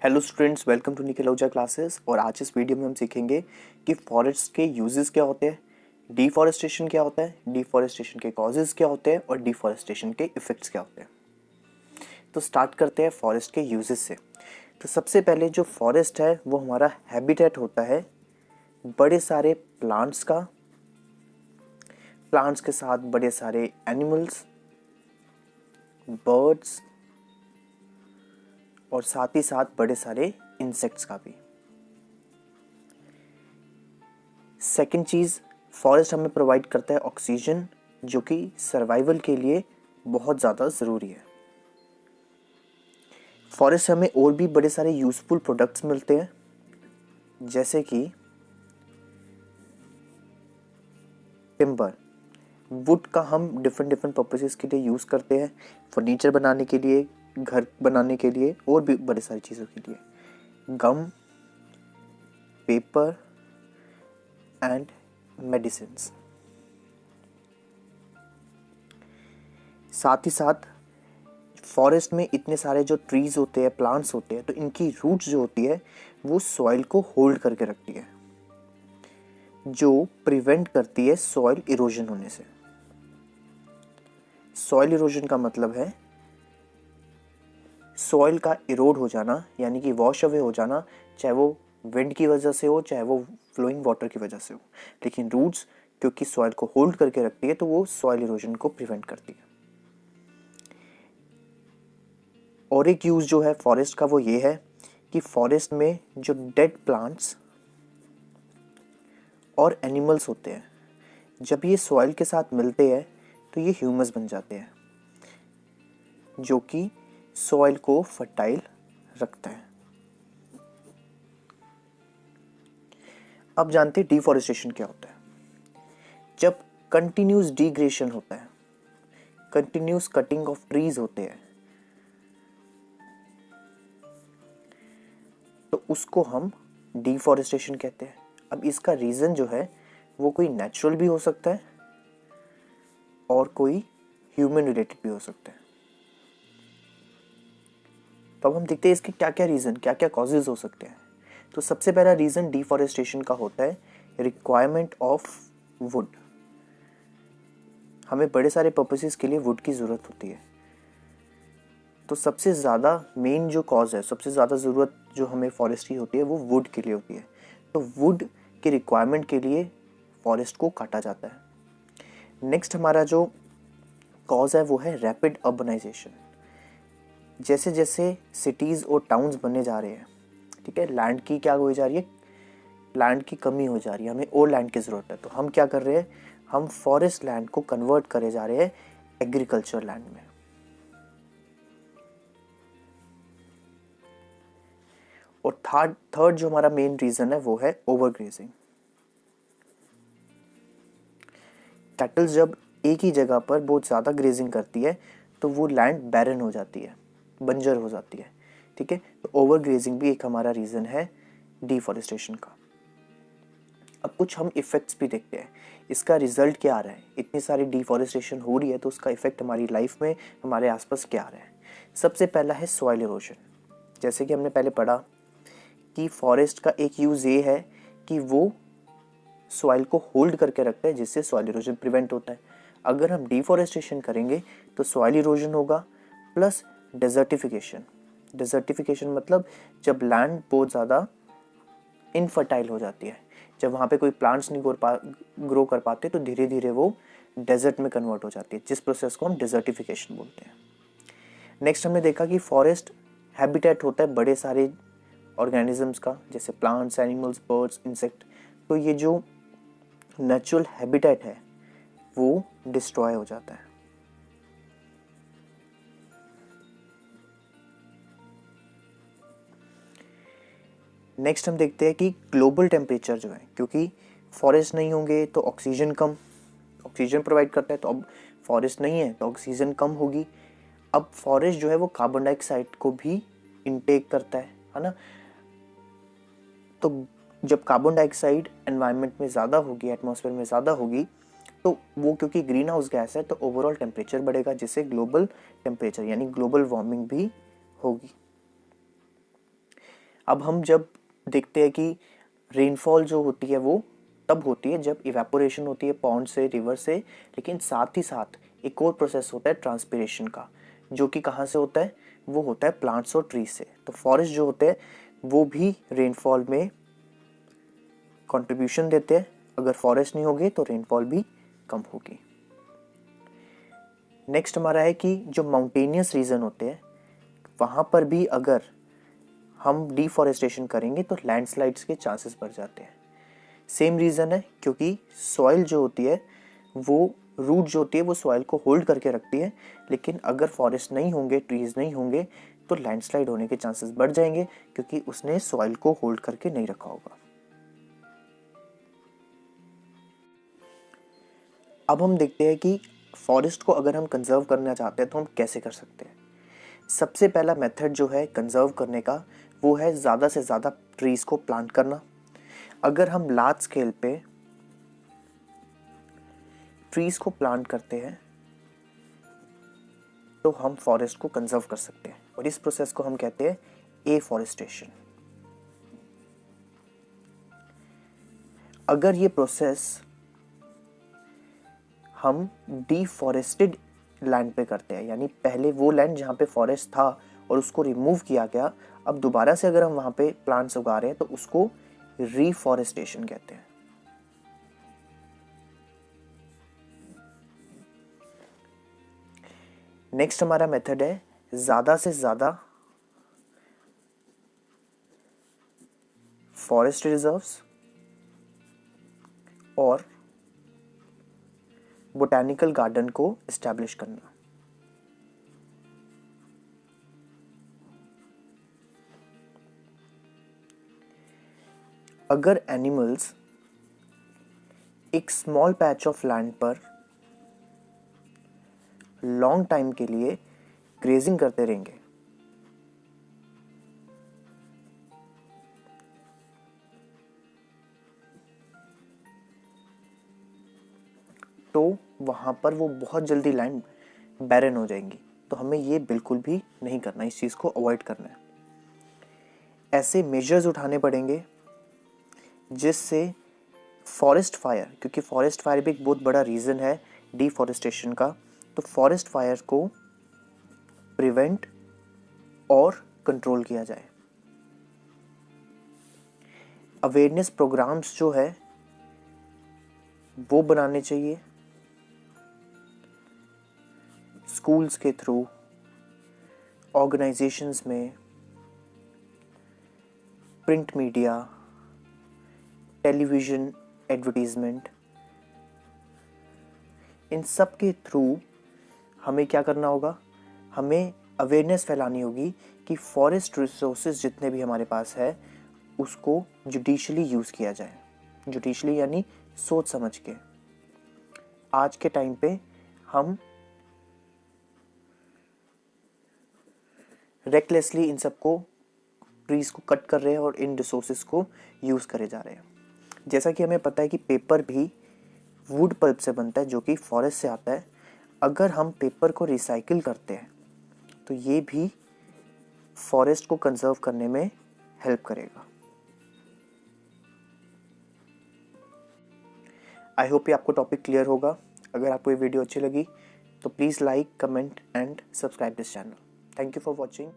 Hello students, welcome to Nikhil Ahuja classes. और आज इस वीडियो में हम सीखेंगे कि फॉरेस्ट के यूजेस क्या होते हैं, डिफॉरेस्टेशन क्या होता है, डिफॉरेस्टेशन के कॉजेज क्या होते हैं और डिफॉरेस्टेशन के इफेक्ट्स क्या होते हैं। तो स्टार्ट करते हैं फॉरेस्ट के यूजेस से। तो सबसे पहले जो फॉरेस्ट है वो हमारा हैबिटेट होता है बड़े सारे प्लांट्स का, प्लांट्स के साथ बड़े सारे एनिमल्स, बर्ड्स और साथ ही साथ बड़े सारे इंसेक्ट्स का भी। सेकेंड चीज़, फॉरेस्ट हमें प्रोवाइड करता है ऑक्सीजन, जो कि सर्वाइवल के लिए बहुत ज़्यादा ज़रूरी है। फॉरेस्ट से हमें और भी बड़े सारे यूज़फुल प्रोडक्ट्स मिलते हैं, जैसे कि टिम्बर। वुड का हम डिफरेंट डिफरेंट पर्पसेस के लिए यूज़ करते हैं, फर्नीचर बनाने के लिए, घर बनाने के लिए और भी बड़े सारी चीज़ों के लिए। गम, पेपर एंड मेडिसिन्स। साथ ही साथ फॉरेस्ट में इतने सारे जो ट्रीज होते हैं, प्लांट्स होते हैं, तो इनकी रूट्स जो होती है वो सॉइल को होल्ड करके रखती है, जो प्रिवेंट करती है सॉइल इरोजन होने से। सॉइल इरोजन का मतलब है सॉइल का इरोड हो जाना, यानी कि वॉश अवे हो जाना, चाहे वो विंड की वजह से हो, चाहे वो फ्लोइंग वाटर की वजह से हो। लेकिन रूट्स क्योंकि सॉइल को होल्ड करके रखती है, तो वो सॉइल इरोजन को प्रिवेंट करती है। और एक यूज़ जो है फॉरेस्ट का वो ये है कि फॉरेस्ट में जो डेड प्लांट्स और एनिमल्स होते हैं, जब ये सॉइल के साथ मिलते हैं तो ये ह्यूमस बन जाते हैं, जो कि सॉइल को फर्टाइल रखता है। अब जानते हैं डिफॉरेस्टेशन क्या होता है। जब कंटिन्यूस डिग्रेडेशन होता है, कंटिन्यूस कटिंग ऑफ ट्रीज होते हैं, तो उसको हम डिफॉरेस्टेशन कहते हैं। अब इसका रीज़न जो है वो कोई नेचुरल भी हो सकता है और कोई ह्यूमन रिलेटेड भी हो सकता है। तो अब हम देखते हैं इसके क्या क्या रीज़न, क्या क्या कॉजेज हो सकते हैं। तो सबसे पहला रीज़न डिफॉरेस्टेशन का होता है रिक्वायरमेंट ऑफ वुड। हमें बड़े सारे पर्पसेस के लिए वुड की ज़रूरत होती है। तो सबसे ज़्यादा मेन जो कॉज है, सबसे ज़्यादा ज़रूरत जो हमें फॉरेस्ट की होती है वो वुड के लिए होती है। तो वुड के रिक्वायरमेंट के लिए फॉरेस्ट को काटा जाता है। नेक्स्ट हमारा जो कॉज है वो है रैपिड अर्बनाइजेशन। जैसे जैसे सिटीज़ और टाउन्स बनने जा रहे हैं, ठीक है, लैंड की क्या हो जा रही है, लैंड की कमी हो जा रही है, हमें और लैंड की ज़रूरत है। तो हम क्या कर रहे हैं, हम फॉरेस्ट लैंड को कन्वर्ट करे जा रहे हैं एग्रीकल्चर लैंड में। और थर्ड जो हमारा मेन रीज़न है वो है ओवरग्रेजिंग। कैटल जब एक ही जगह पर बहुत ज़्यादा ग्रेजिंग करती है तो वो लैंड बैरन हो जाती है, बंजर हो जाती है, ठीक है। तो ओवर ग्रेजिंग भी एक हमारा रीज़न है डिफॉरेस्टेशन का। अब कुछ हम इफ़ेक्ट्स भी देखते हैं, इसका रिजल्ट क्या आ रहा है। इतनी सारी डिफॉरेस्टेशन हो रही है तो उसका इफ़ेक्ट हमारी लाइफ में, हमारे आसपास क्या आ रहा है। सबसे पहला है सॉइल इरोजन। जैसे कि हमने पहले पढ़ा कि फॉरेस्ट का एक यूज़ ये है कि वो सॉइल को होल्ड करके रखता है, जिससे सॉइल इरोजन प्रिवेंट होता है। अगर हम डिफॉरेस्टेशन करेंगे तो सॉइल इरोजन होगा प्लस डेजर्टिफिकेशन। डेजर्टिफिकेशन मतलब जब लैंड बहुत ज़्यादा इनफर्टाइल हो जाती है, जब वहाँ पे कोई प्लांट्स नहीं ग्रो कर पाते, तो धीरे धीरे वो डेजर्ट में कन्वर्ट हो जाती है, जिस प्रोसेस को हम डेजर्टिफिकेशन बोलते हैं। नेक्स्ट हमने देखा कि फॉरेस्ट हैबिटेट होता है बड़े सारे ऑर्गेनिजम्स का, जैसे प्लांट्स, एनिमल्स, बर्ड्स, इंसेक्ट। तो ये जो नेचुरल हैबिटेट है वो डिस्ट्रॉय हो जाता है। नेक्स्ट हम देखते हैं कि ग्लोबल टेम्परेचर जो है, क्योंकि फॉरेस्ट नहीं होंगे तो ऑक्सीजन कम, ऑक्सीजन प्रोवाइड करता है, तो अब फॉरेस्ट नहीं है तो ऑक्सीजन कम होगी। अब फॉरेस्ट जो है वो कार्बन डाइऑक्साइड को भी इनटेक करता है ना। तो जब कार्बन डाइऑक्साइड एनवायरनमेंट में ज़्यादा होगी, एटमॉस्फेयर में ज़्यादा होगी, तो वो क्योंकि ग्रीन हाउस गैस है तो ओवरऑल टेम्परेचर बढ़ेगा, जिससे ग्लोबल टेम्परेचर यानी ग्लोबल वार्मिंग भी होगी। अब हम जब देखते हैं कि रेनफॉल जो होती है वो तब होती है जब इवेपोरेशन होती है पॉन्ड से, रिवर से, लेकिन साथ ही साथ एक और प्रोसेस होता है ट्रांसपिरेशन का, जो कि कहाँ से होता है, वो होता है प्लांट्स और ट्रीज से। तो फॉरेस्ट जो होते हैं वो भी रेनफॉल में कंट्रीब्यूशन देते हैं। अगर फॉरेस्ट नहीं होगी तो रेनफॉल भी कम होगी। नेक्स्ट हमारा है कि जो माउंटेनियस रीजन होते हैं वहाँ पर भी अगर हम डिफॉरेस्टेशन करेंगे तो लैंडस्लाइड्स के चांसेस बढ़ जाते हैं। सेम रीज़न है, क्योंकि सॉइल जो होती है वो रूट जो होती है वो सॉइल को होल्ड करके रखती है, लेकिन अगर फॉरेस्ट नहीं होंगे, ट्रीज नहीं होंगे तो लैंडस्लाइड होने के चांसेस बढ़ जाएंगे, क्योंकि उसने सॉइल को होल्ड करके नहीं रखा होगा। अब हम देखते हैं कि फॉरेस्ट को अगर हम कंजर्व करना चाहते हैं तो हम कैसे कर सकते हैं। सबसे पहला मेथड जो है कंजर्व करने का वो है ज़्यादा से ज़्यादा ट्रीज़ को प्लांट करना। अगर हम लार्ज स्केल पे ट्रीज़ को प्लांट करते हैं तो हम फॉरेस्ट को कंजर्व कर सकते हैं, और इस प्रोसेस को हम कहते हैं एफॉरेस्टेशन। अगर ये प्रोसेस हम डिफॉरेस्टेड लैंड पे करते हैं, यानी पहले वो लैंड जहाँ पे फॉरेस्ट था और उसको रिमूव किया गया, अब दोबारा से अगर हम वहाँ पे प्लांट्स उगा रहे हैं तो उसको रीफॉरेस्टेशन कहते हैं। नेक्स्ट हमारा मेथड है ज़्यादा से ज़्यादा फॉरेस्ट रिजर्व्स और बोटैनिकल गार्डन को एस्टैब्लिश करना। अगर एनिमल्स एक स्मॉल पैच ऑफ लैंड पर लॉन्ग टाइम के लिए ग्रेजिंग करते रहेंगे तो वहाँ पर वो बहुत जल्दी लैंड बैरन हो जाएंगी। तो हमें ये बिल्कुल भी नहीं करना, इस चीज़ को अवॉइड करना है। ऐसे मेजर्स उठाने पड़ेंगे जिससे फॉरेस्ट फायर, क्योंकि फॉरेस्ट फायर भी एक बहुत बड़ा रीज़न है डिफॉरेस्टेशन का, तो फॉरेस्ट फायर को प्रिवेंट और कंट्रोल किया जाए। अवेयरनेस प्रोग्राम्स जो है वो बनाने चाहिए स्कूल्स के थ्रू, ऑर्गेनाइजेशंस में, प्रिंट मीडिया, टेलीविज़न एडवर्टीजमेंट, इन सब के थ्रू हमें क्या करना होगा, हमें अवेयरनेस फैलानी होगी कि फॉरेस्ट रिसोर्सेज जितने भी हमारे पास है उसको जुडिशली यूज़ किया जाए। जुडिशली यानी सोच समझ के। आज के टाइम पे हम रेकलेसली इन सबको ट्रीज़ को कट कर रहे हैं और इन रिसोर्सेज को यूज़ करे जा रहे हैं। जैसा कि हमें पता है कि पेपर भी वुड पल्प से बनता है जो कि फॉरेस्ट से आता है। अगर हम पेपर को रिसाइकिल करते हैं तो ये भी फॉरेस्ट को कंजर्व करने में हेल्प करेगा। आई होप ये आपको टॉपिक क्लियर होगा। अगर आपको ये वीडियो अच्छी लगी तो please like, comment and subscribe this channel. Thank you for watching.